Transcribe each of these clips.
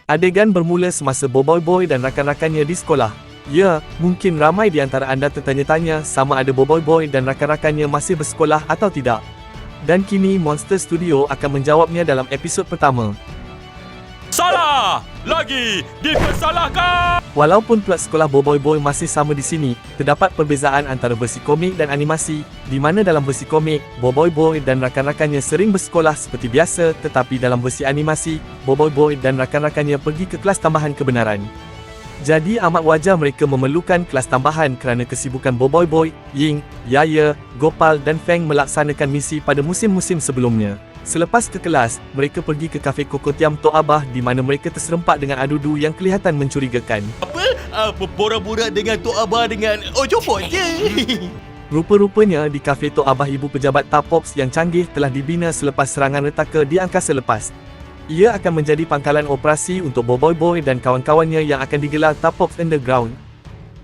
Adegan bermula semasa Boboiboy Boy dan rakan-rakannya di sekolah. Ya, mungkin ramai di antara anda tertanya-tanya sama ada Boboiboy Boy dan rakan-rakannya masih bersekolah atau tidak. Dan kini Monster Studio akan menjawabnya dalam episod pertama. Salah! Lagi dipersalahkan! Walaupun plot sekolah Boboiboy Boy masih sama di sini, terdapat perbezaan antara versi komik dan animasi, di mana dalam versi komik, Boboiboy Boy dan rakan-rakannya sering bersekolah seperti biasa, tetapi dalam versi animasi, Boboiboy Boy dan rakan-rakannya pergi ke kelas tambahan kebenaran. Jadi amat wajar mereka memerlukan kelas tambahan kerana kesibukan Boboiboy Boy, Ying, Yaya, Gopal dan Feng melaksanakan misi pada musim-musim sebelumnya. Selepas ke kelas, mereka pergi ke kafe Kokotiam Tok Abah di mana mereka terserempak dengan Adudu yang kelihatan mencurigakan. Apa borak-borak dengan Tok Abah dengan Ojobot je? Rupa-rupanya di kafe Tok Abah ibu pejabat Tapops yang canggih telah dibina selepas serangan retaka di angkasa lepas. Ia akan menjadi pangkalan operasi untuk Boboiboy Boy dan kawan-kawannya yang akan digelar Tapops Underground.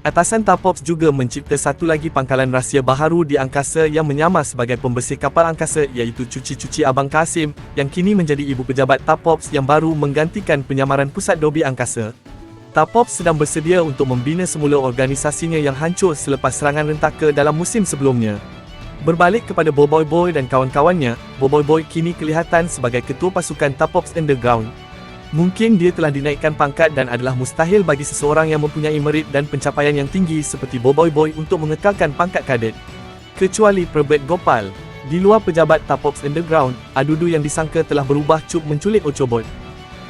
Atasan Tapops juga mencipta satu lagi pangkalan rahsia baharu di angkasa yang menyamar sebagai pembersih kapal angkasa iaitu Cuci-Cuci Abang Kasim yang kini menjadi ibu pejabat Tapops yang baru menggantikan penyamaran pusat dobi angkasa. Tapops sedang bersedia untuk membina semula organisasinya yang hancur selepas serangan rentaka dalam musim sebelumnya. Berbalik kepada Boboiboy Boy dan kawan-kawannya, Boboiboy Boy kini kelihatan sebagai ketua pasukan Tapops Underground. Mungkin dia telah dinaikkan pangkat dan adalah mustahil bagi seseorang yang mempunyai merit dan pencapaian yang tinggi seperti Boboiboy Boy untuk mengekalkan pangkat kadet. Kecuali Perbet Gopal. Di luar pejabat Tapops Underground, Adudu yang disangka telah berubah cub menculik Ochobot.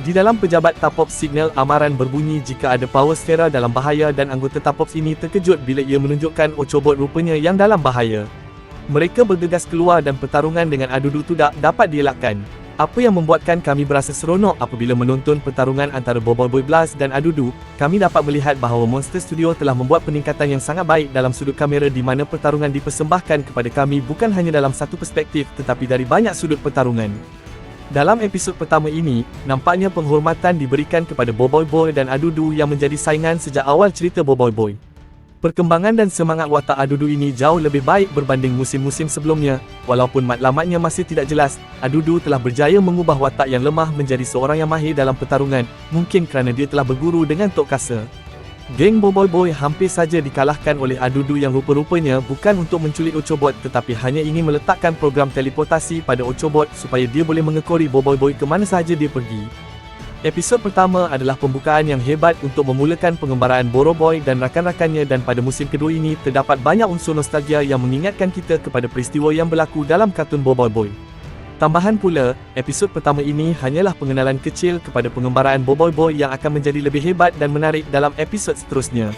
Di dalam pejabat Tapops, signal amaran berbunyi jika ada power sfera dalam bahaya dan anggota Tapops ini terkejut bila ia menunjukkan Ochobot rupanya yang dalam bahaya. Mereka bergegas keluar dan pertarungan dengan Adudu tidak dapat dielakkan. Apa yang membuatkan kami berasa seronok apabila menonton pertarungan antara Boboiboy Boy Blast dan Adudu, kami dapat melihat bahawa Monster Studio telah membuat peningkatan yang sangat baik dalam sudut kamera di mana pertarungan dipersembahkan kepada kami bukan hanya dalam satu perspektif tetapi dari banyak sudut pertarungan. Dalam episod pertama ini, nampaknya penghormatan diberikan kepada Boboiboy Boy dan Adudu yang menjadi saingan sejak awal cerita Boboiboy Boy. Perkembangan dan semangat watak Adudu ini jauh lebih baik berbanding musim-musim sebelumnya. Walaupun matlamatnya masih tidak jelas, Adudu telah berjaya mengubah watak yang lemah menjadi seorang yang mahir dalam pertarungan, mungkin kerana dia telah berguru dengan Tok Kasa. Geng Boboiboy Boy hampir saja dikalahkan oleh Adudu yang rupa-rupanya bukan untuk menculik Ochobot tetapi hanya ingin meletakkan program teleportasi pada Ochobot supaya dia boleh mengekori Boboiboy Boy ke mana sahaja dia pergi. Episod pertama adalah pembukaan yang hebat untuk memulakan pengembaraan Boroboy dan rakan-rakannya dan pada musim kedua ini terdapat banyak unsur nostalgia yang mengingatkan kita kepada peristiwa yang berlaku dalam kartun Boboiboy Boy. Tambahan pula, episod pertama ini hanyalah pengenalan kecil kepada pengembaraan Boboiboy Boy yang akan menjadi lebih hebat dan menarik dalam episod seterusnya.